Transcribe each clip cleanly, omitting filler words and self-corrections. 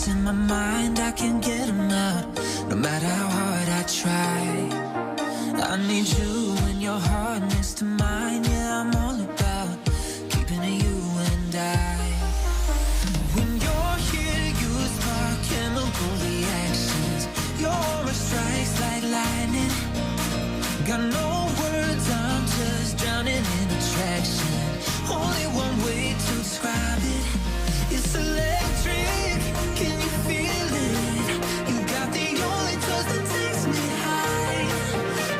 in my mind, I can't get them out, no matter how hard I try. I need you and your heart next to mine. Yeah, I'm all about keeping it you and I. When you're here, you spark chemical reactions. Your aura strikes like lightning. Got no words, I'm just drowning in attraction. Only one way to describe it. It's electric, can you feel it? You got the only touch that takes me high.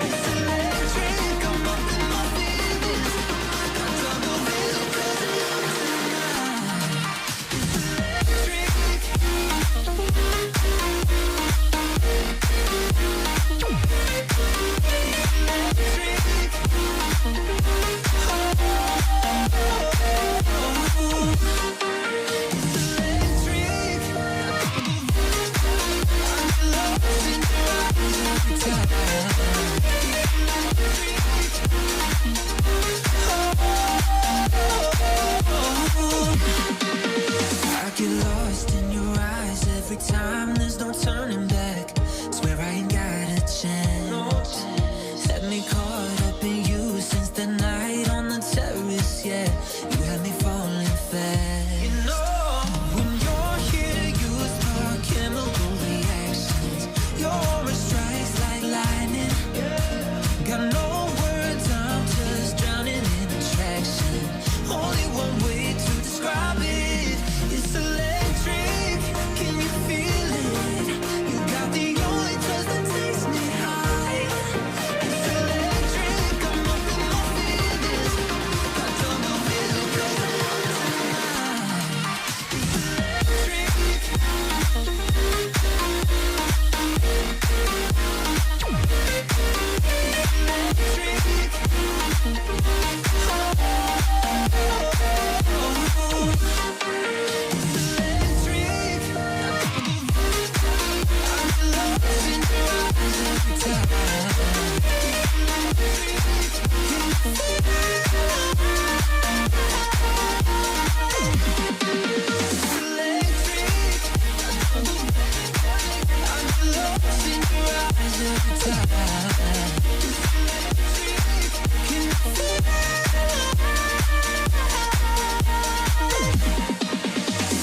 It's electric, I'm up in my feelings. Got double vision 'cause of you tonight. It's electric. I get lost in your eyes every time, there's no turning back. Swear I ain't got a chance. Had me caught up in you since the night on the terrace, yeah. You had me falling fast. You know, when you're here, you spark chemical reactions. Your aura strikes like lightning. Got no words, I'm just drowning in attraction. Only one way to describe it. It's electric, can you feel it? You got the only touch that takes me high. It's electric, I'm up in my feelings. Got double vision 'cause of you tonight. It's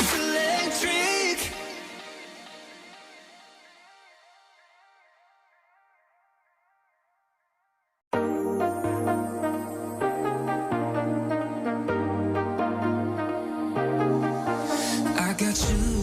electric. I got you